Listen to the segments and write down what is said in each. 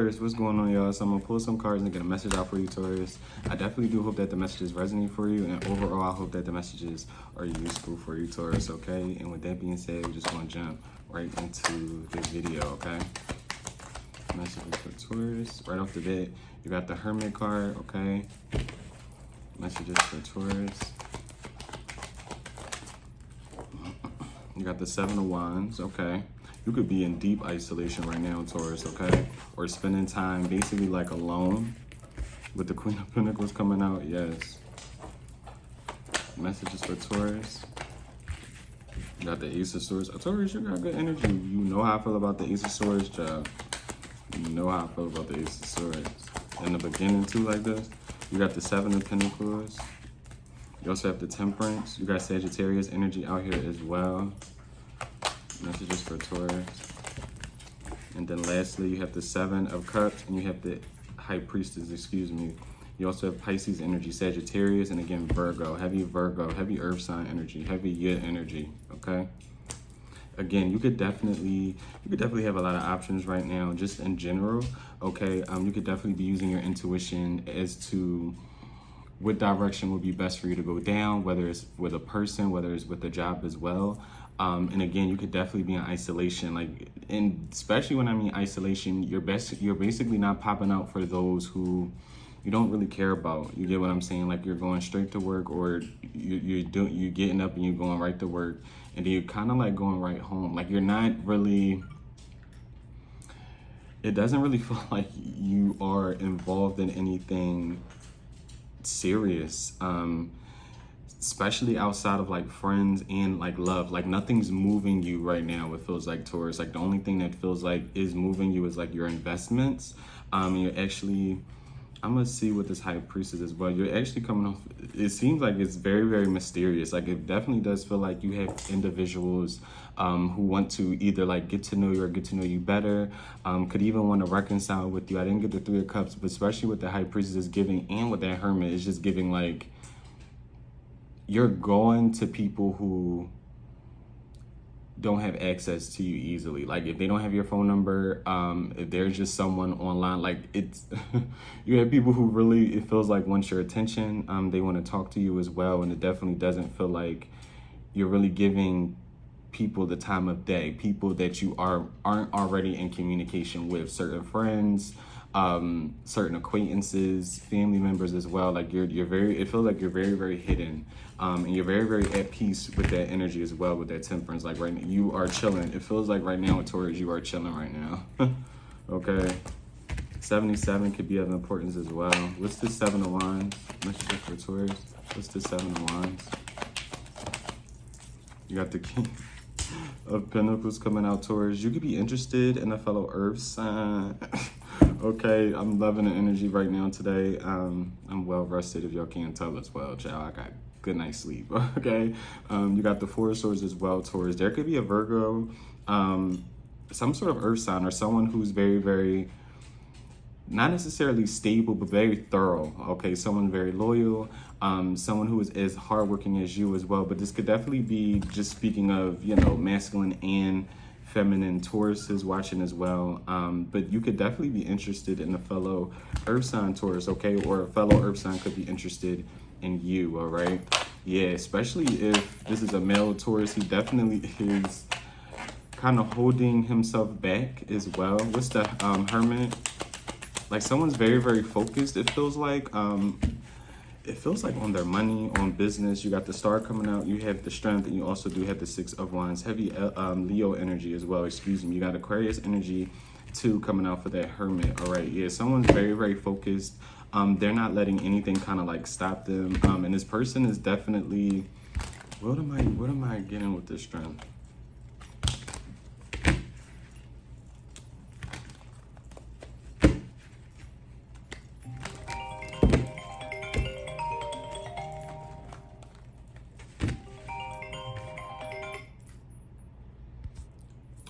What's going on, y'all? So I'm gonna pull some cards and get a message out for you, Taurus. I definitely do hope that the messages resonate for you, and overall I hope that the messages are useful for you, Taurus, okay? And with that being said, we're just gonna jump right into this video, okay? Messages for Taurus. Right off the bat, you got the Hermit card, okay? Messages for Taurus. You got the Seven of Wands, okay? You could be in deep isolation right now, Taurus, okay? Or spending time basically like alone with the Queen of Pentacles coming out, yes. Messages for Taurus. You got the Ace of Swords. Taurus, you got good energy. You know how I feel about the Ace of Swords, child. You know how I feel about the Ace of Swords. In the beginning, too, like this. You got the Seven of Pentacles. You also have the Temperance. You got Sagittarius energy out here as well. Messages for Taurus. And then lastly, you have the Seven of Cups and you have the High Priestess, excuse me. You also have Pisces energy, Sagittarius, and again, Virgo, heavy Earth sign energy, heavy Yud energy, okay? Again, you could definitely have a lot of options right now, just in general, okay? You could definitely be using your intuition as to what direction would be best for you to go down, whether it's with a person, whether it's with a job as well. And again, you could definitely be in isolation, and especially when I mean isolation, you're basically not popping out for those who you don't really care about. You get what I'm saying? Like, you're going straight to work, or you're getting up and you're going right to work, and then you're kind of like going right home. Like, you're not really. It doesn't really feel like you are involved in anything serious. Especially outside of like friends and like love, like nothing's moving you right now. It feels like, Taurus, like the only thing that feels like is moving you is like your investments. You're actually, I'm gonna see what this High Priestess is, but you're actually coming off, it seems like it's very, very mysterious. Like, it definitely does feel like you have individuals who want to either like get to know you or get to know you better, could even want to reconcile with you. I didn't get the Three of Cups, but especially with the High Priestess is giving, and with that Hermit, it's just giving like, you're going to people who don't have access to you easily. Like, if they don't have your phone number, if there's just someone online, like it's, you have people who really, it feels like want your attention. They want to talk to you as well. And it definitely doesn't feel like you're really giving people the time of day, people that you aren't already in communication with, certain friends, certain acquaintances, family members as well. Like, you're very, it feels like you're very, very hidden, and you're very, very at peace with that energy as well, with that Temperance. Like, right now you are chilling. It feels like right now with Taurus, you are chilling right now. Okay, 77 could be of importance as well. What's the Seven of Wands? Message for Taurus. What's the Seven of Wands? You got the King of Pentacles coming out, Taurus. You could be interested in a fellow Earth sign. Okay, I'm loving the energy right now today. I'm well rested, if y'all can't tell as well, child. I got good night's sleep, okay? You got the Four of Swords as well, Taurus. There could be a Virgo, some sort of Earth sign, or someone who's very, very, not necessarily stable, but very thorough, okay? Someone very loyal, someone who is as hardworking as you as well. But this could definitely be, just speaking of, you know, masculine and feminine Tauruses watching as well. But you could definitely be interested in a fellow Earth sign, Taurus, okay? Or a fellow Earth sign could be interested in you, all right? Yeah, especially if this is a male Taurus, he definitely is kind of holding himself back as well. What's the Hermit? Like, someone's very, very focused, it feels like. It feels like on their money, on business. You got the Star coming out, you have the Strength, and you also do have the Six of Wands, heavy Leo energy as well, excuse me. You got Aquarius energy too coming out for that Hermit, all right? Yeah, someone's very, very focused. They're not letting anything kind of like stop them. And this person is definitely, what am I getting with this Strength?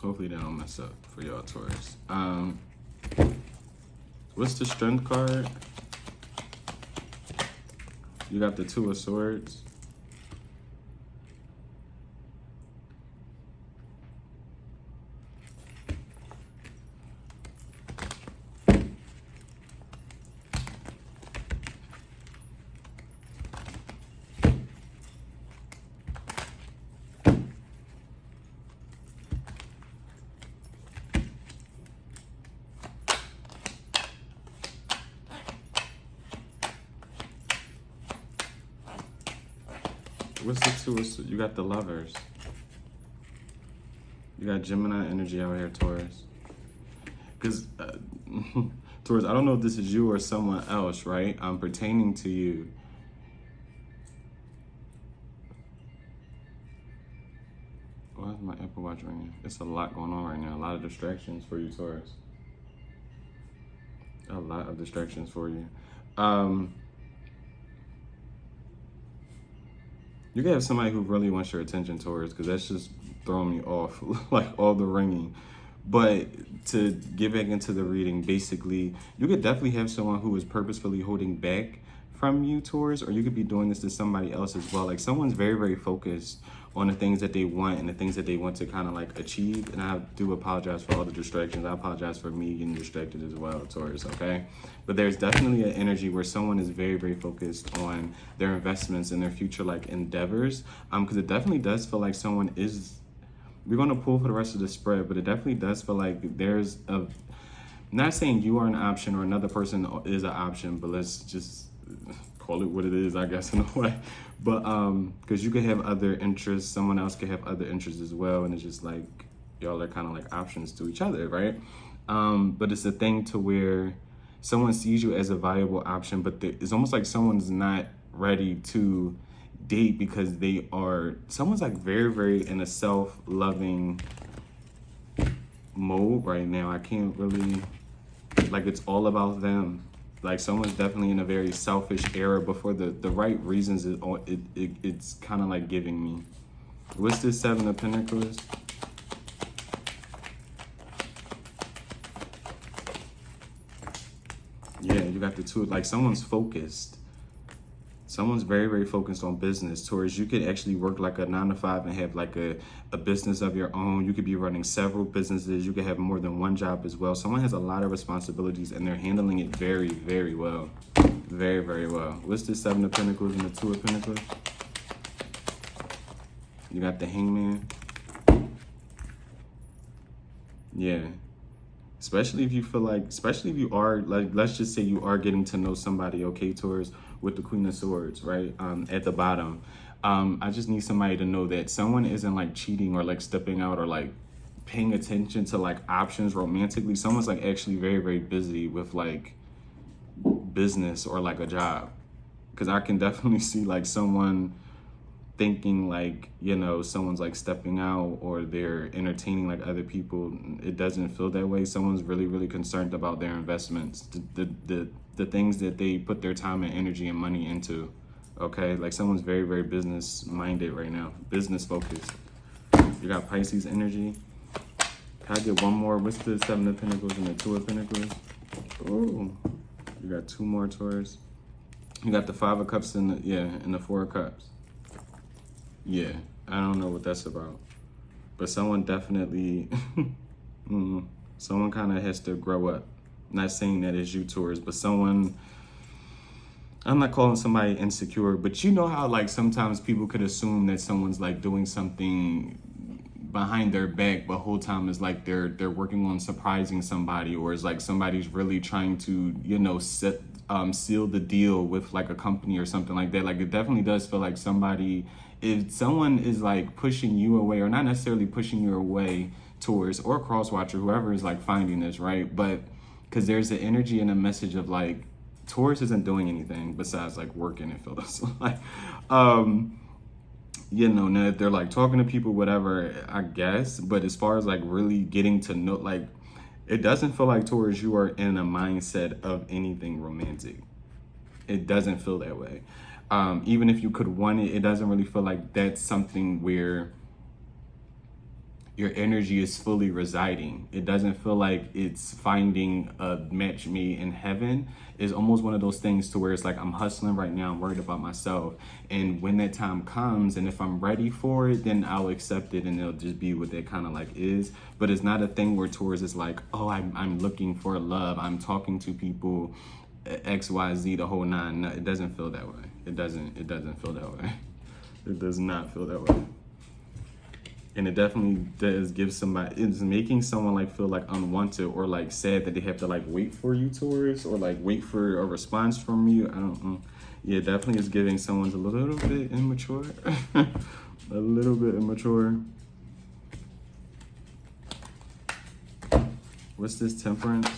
Hopefully they don't mess up for y'all, Taurus. What's the Strength card? You got the Two of Swords. What's the two? You got the Lovers. You got Gemini energy out here, Taurus. Because, Taurus, I don't know if this is you or someone else, right? Pertaining to you. Why is my Apple Watch ringing? It's a lot going on right now. A lot of distractions for you, Taurus. A lot of distractions for you. You can have somebody who really wants your attention, Taurus, because that's just throwing me off, like all the ringing. But to get back into the reading, basically, you could definitely have someone who is purposefully holding back from you, Taurus, or you could be doing this to somebody else as well. Like someone's very, very focused on the things that they want and the things that they want to kind of like achieve. And I do apologize for all the distractions. I apologize for me getting distracted as well, Taurus, okay? But there's definitely an energy where someone is very, very focused on their investments and their future like endeavors. Because it definitely does feel like someone is, we're going to pull for the rest of the spread, but it definitely does feel like there's a, not saying you are an option or another person is an option, but let's just call it what it is, I guess, in a way. But because you could have other interests, someone else could have other interests as well, and it's just like y'all are kind of like options to each other, right? But it's a thing to where someone sees you as a viable option, but it's almost like someone's not ready to date because someone's like very, very in a self-loving mode right now. I can't really, like, it's all about them. Like someone's definitely in a very selfish era, but for the right reasons, it's kind of like giving me. What's this Seven of Pentacles? Yeah, you got the two, like someone's focused. Someone's very, very focused on business. Taurus, you could actually work like a 9-to-5 and have like a business of your own. You could be running several businesses. You could have more than one job as well. Someone has a lot of responsibilities and they're handling it very, very well. Very, very well. What's the Seven of Pentacles and the Two of Pentacles? You got the Hangman. Yeah. Especially if you feel like, especially if you are, like, let's just say you are getting to know somebody, okay, Taurus, with the Queen of Swords, right, at the bottom. I just need somebody to know that someone isn't like cheating or like stepping out or like paying attention to like options romantically. Someone's like actually very, very busy with like business or like a job. Because I can definitely see like someone thinking like, you know, someone's like stepping out or they're entertaining like other people. It doesn't feel that way. Someone's really, really concerned about their investments, the things that they put their time and energy and money into. Okay, like someone's very, very business minded right now, business focused. You got Pisces energy. Can I get one more? What's the Seven of Pentacles and the Two of Pentacles? Oh, you got two more, Taurus. You got the Five of Cups and the Four of Cups. Yeah, I don't know what that's about, but someone definitely, someone kind of has to grow up. Not saying that it's you, Taurus, but someone, I'm not calling somebody insecure, but you know how like sometimes people could assume that someone's like doing something behind their back, but whole time is like they're working on surprising somebody, or it's like somebody's really trying to, you know, seal the deal with like a company or something like that. Like it definitely does feel like somebody, if someone is like pushing you away, or not necessarily pushing you away, Taurus or Crosswatcher, whoever is like finding this, right? But because there's an energy and a message of like Taurus isn't doing anything besides like working, it feels like. You know, now if they're like talking to people, whatever, I guess. But as far as like really getting to know, like, it doesn't feel like, Taurus, you are in a mindset of anything romantic. It doesn't feel that way. Even if you could want it, it doesn't really feel like that's something where your energy is fully residing. It doesn't feel like it's finding a match made in heaven. It's almost one of those things to where it's like, I'm hustling right now, I'm worried about myself. And when that time comes, and if I'm ready for it, then I'll accept it and it'll just be what that kind of like is. But it's not a thing where Taurus is like, oh, I'm looking for love, I'm talking to people, X, Y, Z, the whole nine. No, it doesn't feel that way. It doesn't feel that way. It does not feel that way. And it definitely does give somebody, it's making someone like feel like unwanted or like sad that they have to like wait for you, Taurus, or like wait for a response from you. I don't know. Yeah, definitely is giving someone's a little bit immature. A little bit immature. What's this, Temperance?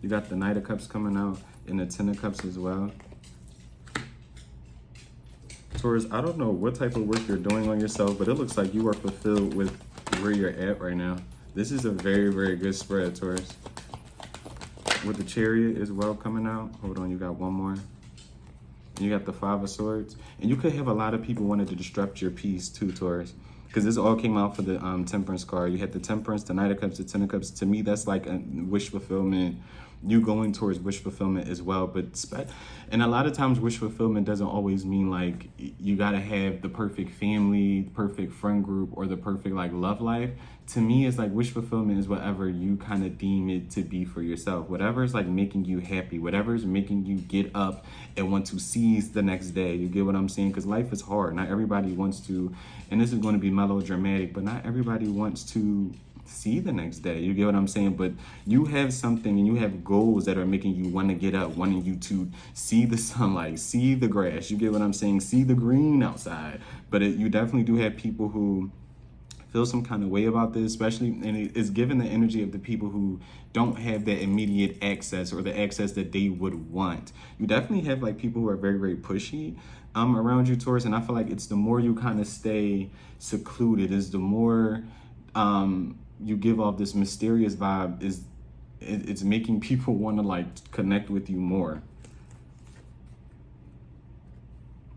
You got the Knight of Cups coming out and the Ten of Cups as well. Taurus, I don't know what type of work you're doing on yourself, but it looks like you are fulfilled with where you're at right now. This is a very, very good spread, Taurus. With the Chariot as well coming out. Hold on, you got one more. And you got the Five of Swords. And you could have a lot of people wanting to disrupt your peace too, Taurus. Because this all came out for the Temperance card. You had the Temperance, the Knight of Cups, the Ten of Cups. To me, that's like a wish fulfillment. You going towards wish fulfillment as well. And a lot of times wish fulfillment doesn't always mean like you got to have the perfect family, perfect friend group, or the perfect like love life. To me, it's like wish fulfillment is whatever you kind of deem it to be for yourself. Whatever is like making you happy, whatever is making you get up and want to seize the next day. You get what I'm saying? Because life is hard. Not everybody wants to, and this is going to be melodramatic, but not everybody wants to see the next day. You get what I'm saying? But you have something and you have goals that are making you want to get up, wanting you to see the sunlight, see the grass. You get what I'm saying? See the green outside. But you definitely do have people who feel some kind of way about this, especially, and it's given the energy of the people who don't have that immediate access or the access that they would want. You definitely have like people who are very, very pushy around you, Taurus, and I feel like it's the more you kind of stay secluded, is the more you give off this mysterious vibe, it's making people want to like connect with you more.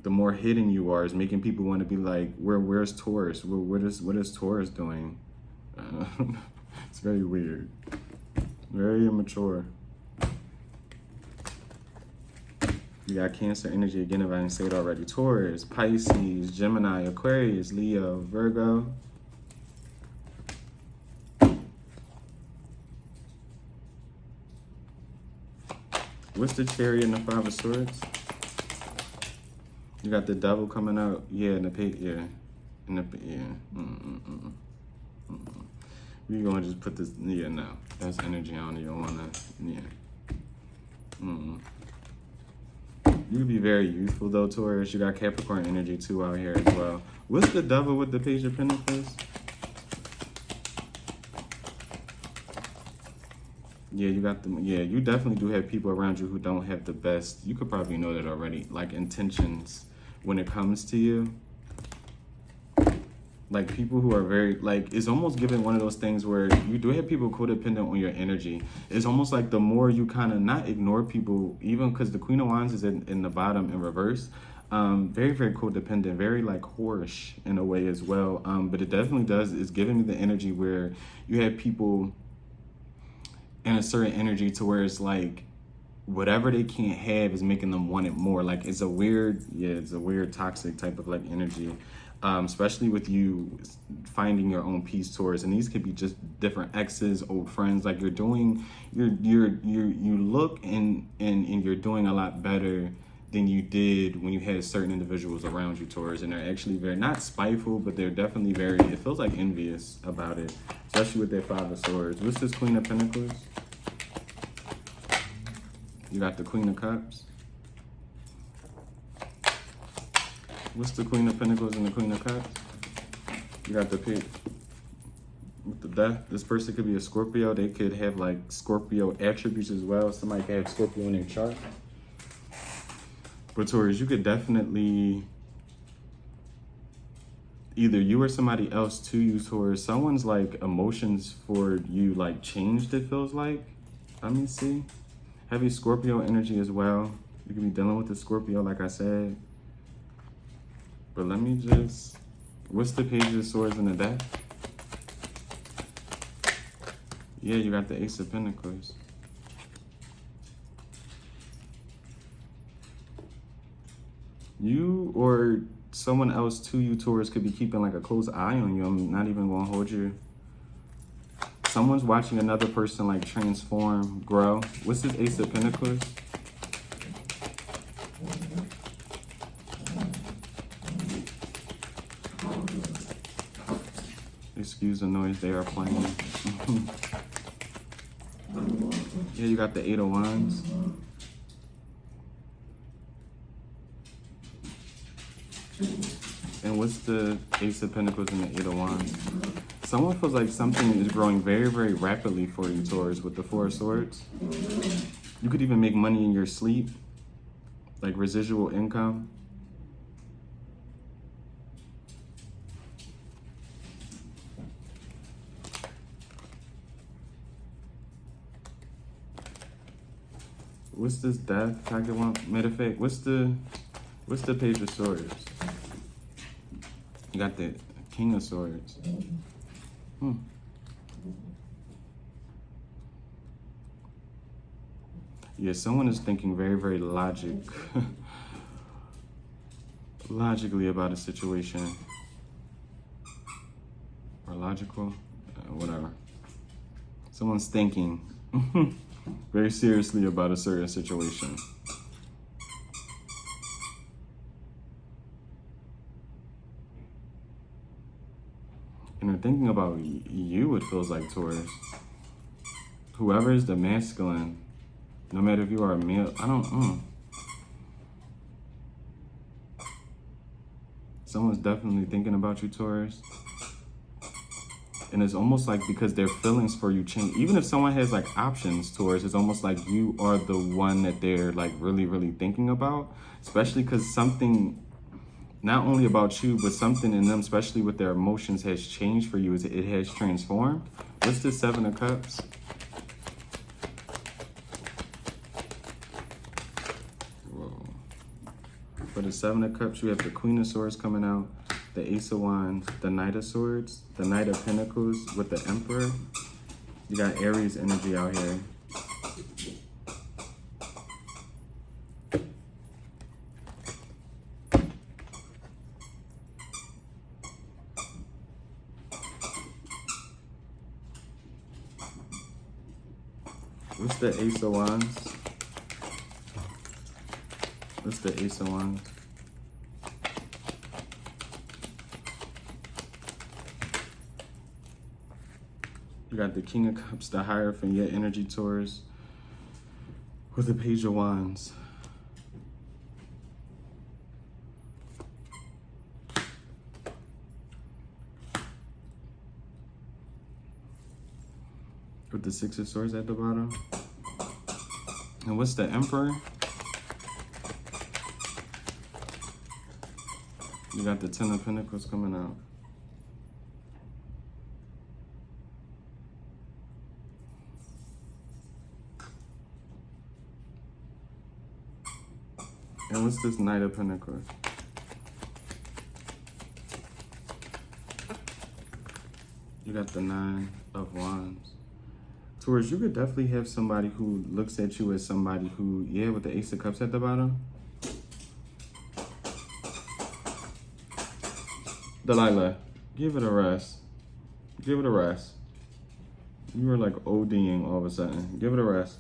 The more hidden you are is making people want to be like, where's Taurus? What is Taurus doing? It's very weird. Very immature. You got Cancer energy again, if I didn't say it already. Taurus, Pisces, Gemini, Aquarius, Leo, Virgo. What's the Chariot and the Five of Swords? You got the Devil coming out, yeah, in the pig, yeah, We're gonna just put this, yeah, no, that's energy. I don't even wanna, yeah. You can be very youthful though, Taurus. You got Capricorn energy too out here as well. What's the Devil with the Page of Pentacles? Yeah, you got them. Yeah, you definitely do have people around you who don't have the best. You could probably know that already. Like intentions when it comes to you. Like people who are very, like, it's almost given one of those things where you do have people codependent on your energy. It's almost like the more you kind of not ignore people, even because the Queen of Wands is in the bottom in reverse. Very, very codependent, very like whorish in a way as well. But it definitely it's giving me the energy where you have people in a certain energy to where it's like whatever they can't have is making them want it more. Like it's a weird toxic type of like energy, especially with you finding your own peace, Taurus. And these could be just different exes, old friends. Like you look and you're doing a lot better than you did when you had certain individuals around you, Taurus. And they're actually very, not spiteful, but they're definitely very, it feels like envious about it, especially with their Five of Swords. What's this Queen of Pentacles? You got the Queen of Cups. What's the Queen of Pentacles and the Queen of Cups? You got the pig with the Death. This person could be a Scorpio. They could have like Scorpio attributes as well. Somebody could have Scorpio in their chart. But Taurus, you could definitely, either you or somebody else to you, Taurus, someone's like emotions for you like changed, it feels like. Let me see. Heavy Scorpio energy as well. You could be dealing with the Scorpio, like I said. But let me just, what's the Page of Swords in the deck? Yeah, you got the Ace of Pentacles. You or someone else to you, Taurus, could be keeping like a close eye on you. I'm not even gonna hold you. Someone's watching another person like transform, grow. What's this Ace of Pentacles? Excuse the noise, they are playing. Yeah, you got the Eight of Wands. what's the Ace of Pentacles and the Eight of Wands? Someone feels like something is growing very, very rapidly for you, Taurus, with the Four of Swords. You could even make money in your sleep, like residual income. What's this Death? Matter of fact, what's the Page of Swords? You got the King of Swords. Yeah, someone is thinking very, very logically about a situation. Or logical, whatever. Someone's thinking very seriously about a certain situation. And they're thinking about you, it feels like, Taurus. Whoever is the masculine, no matter if you are a male, I don't. Someone's definitely thinking about you, Taurus. And it's almost like because their feelings for you change. Even if someone has like options, Taurus, it's almost like you are the one that they're like really, really thinking about. Especially because something, not only about you, but something in them, especially with their emotions, has changed for you. It has transformed. What's the Seven of Cups? Whoa. For the Seven of Cups, you have the Queen of Swords coming out, the Ace of Wands, the Knight of Swords, the Knight of Pentacles with the Emperor. You got Aries energy out here. What's the Ace of Wands? What's the Ace of Wands? You got the King of Cups, the Hierophant, your energy, Taurus, with the Page of Wands. With the Six of Swords at the bottom. And what's the Emperor? You got the Ten of Pentacles coming out. And what's this Knight of Pentacles? You got the Nine of Wands. Taurus, you could definitely have somebody who looks at you as somebody who, yeah, with the Ace of Cups at the bottom. Delilah, give it a rest. Give it a rest. You were like ODing all of a sudden. Give it a rest.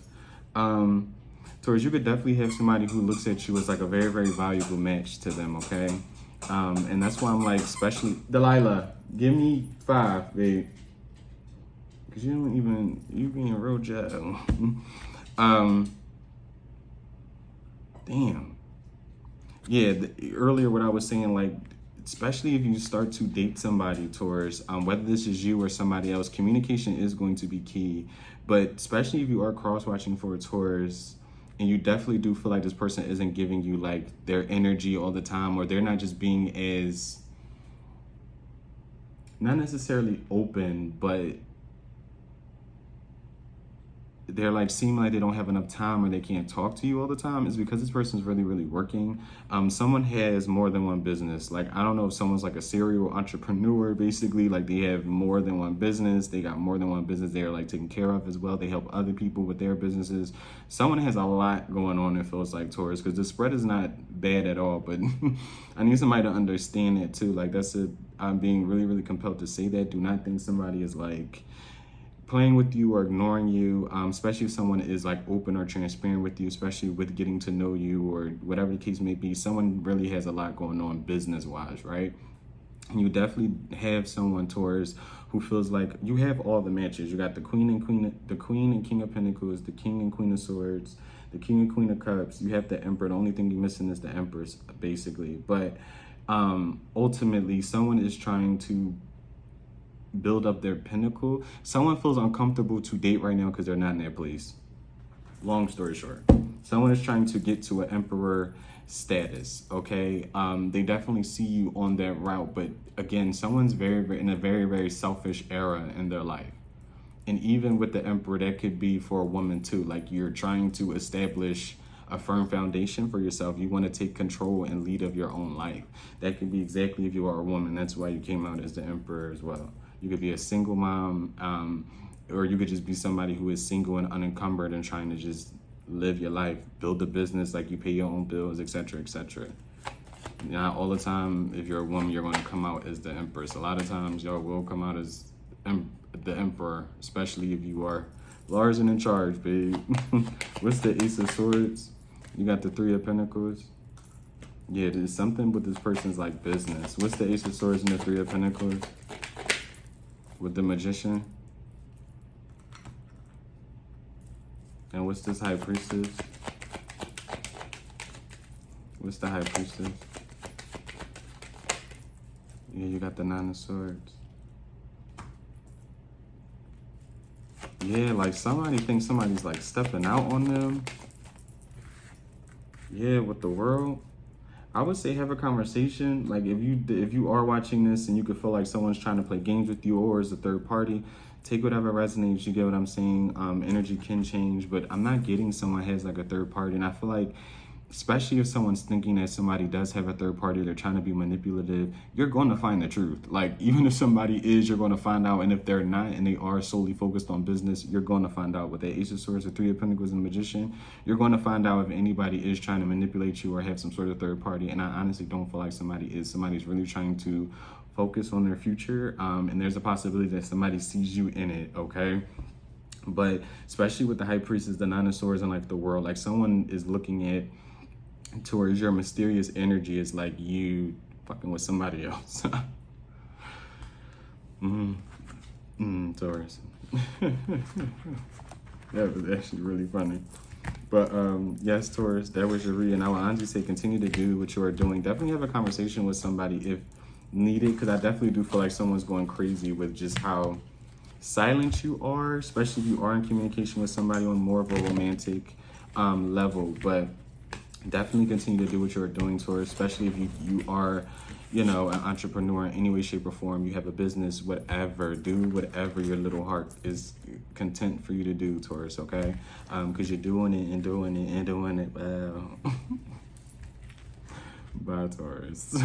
Taurus, you could definitely have somebody who looks at you as like a very, very valuable match to them, okay? And that's why I'm like, especially, Delilah, give me 5, babe. Because you don't even, you being real jail. Damn. Yeah, earlier what I was saying, like, especially if you start to date somebody, Taurus, whether this is you or somebody else, communication is going to be key. But especially if you are cross-watching for a Taurus, and you definitely do feel like this person isn't giving you like their energy all the time, or they're not just being as, not necessarily open, but they're like seem like they don't have enough time or they can't talk to you all the time, is because this person's really, really working. Someone has more than one business. Like, I don't know if someone's like a serial entrepreneur, basically, like they have more than one business. They got more than one business they're like taking care of as well. They help other people with their businesses. Someone has a lot going on, it feels like, Taurus, because the spread is not bad at all, but I need somebody to understand that too. Like, I'm being really, really compelled to say that. Do not think somebody is like playing with you or ignoring you, especially if someone is like open or transparent with you, especially with getting to know you or whatever the case may be. Someone really has a lot going on business-wise, right? And you definitely have someone, Taurus, who feels like you have all the matches. You got the Queen and King of Pentacles, the King and Queen of Swords, the King and Queen of Cups. You have the Emperor. The only thing you're missing is the Empress, basically. But ultimately someone is trying to build up their pinnacle. Someone feels uncomfortable to date right now because they're not in their place. Long story short, someone is trying to get to an emperor status. Okay, they definitely see you on that route, but again, someone's very in a very selfish era in their life. And even with the emperor, that could be for a woman too. Like, you're trying to establish a firm foundation for yourself. You want to take control and lead of your own life. That could be exactly if you are a woman. That's why you came out as the emperor as well. You could be a single mom, or you could just be somebody who is single and unencumbered and trying to just live your life, build a business, like you pay your own bills, etc., etc. Not all the time, if you're a woman, you're going to come out as the empress. A lot of times, y'all will come out as the emperor, especially if you are large and in charge, babe. What's the Ace of Swords? You got the Three of Pentacles. Yeah, there's something with this person's like business. What's the Ace of Swords and the Three of Pentacles? With the Magician. And what's this High Priestess? What's the High Priestess? Yeah, you got the Nine of Swords. Yeah, like somebody thinks somebody's like stepping out on them. Yeah, with the world. I would say have a conversation. Like, if you are watching this and you could feel like someone's trying to play games with you or is a third party, take whatever resonates. You get what I'm saying? Energy can change, but I'm not getting someone has like a third party. And I feel like, especially if someone's thinking that somebody does have a third party, they're trying to be manipulative, you're going to find the truth. Like, even if somebody is, you're going to find out. And if they're not and they are solely focused on business, you're going to find out. With the Ace of Swords, the Three of Pentacles, and the Magician, you're going to find out if anybody is trying to manipulate you or have some sort of third party. And I honestly don't feel like somebody's really trying to focus on their future. And there's a possibility that somebody sees you in it, okay? But especially with the High Priestess, the Nine of Swords, and like the world, like someone is looking at towards your mysterious energy is like you fucking with somebody else. Taurus. That was actually really funny. But yes, Taurus, that was your reading. I would honestly say continue to do what you are doing. Definitely have a conversation with somebody if needed, because I definitely do feel like someone's going crazy with just how silent you are, especially if you are in communication with somebody on more of a romantic level. But definitely continue to do what you're doing, Taurus, especially if you are, you know, an entrepreneur in any way, shape, or form. You have a business, whatever. Do whatever your little heart is content for you to do, Taurus, okay? Because you're doing it and doing it and doing it well. Bye, Taurus.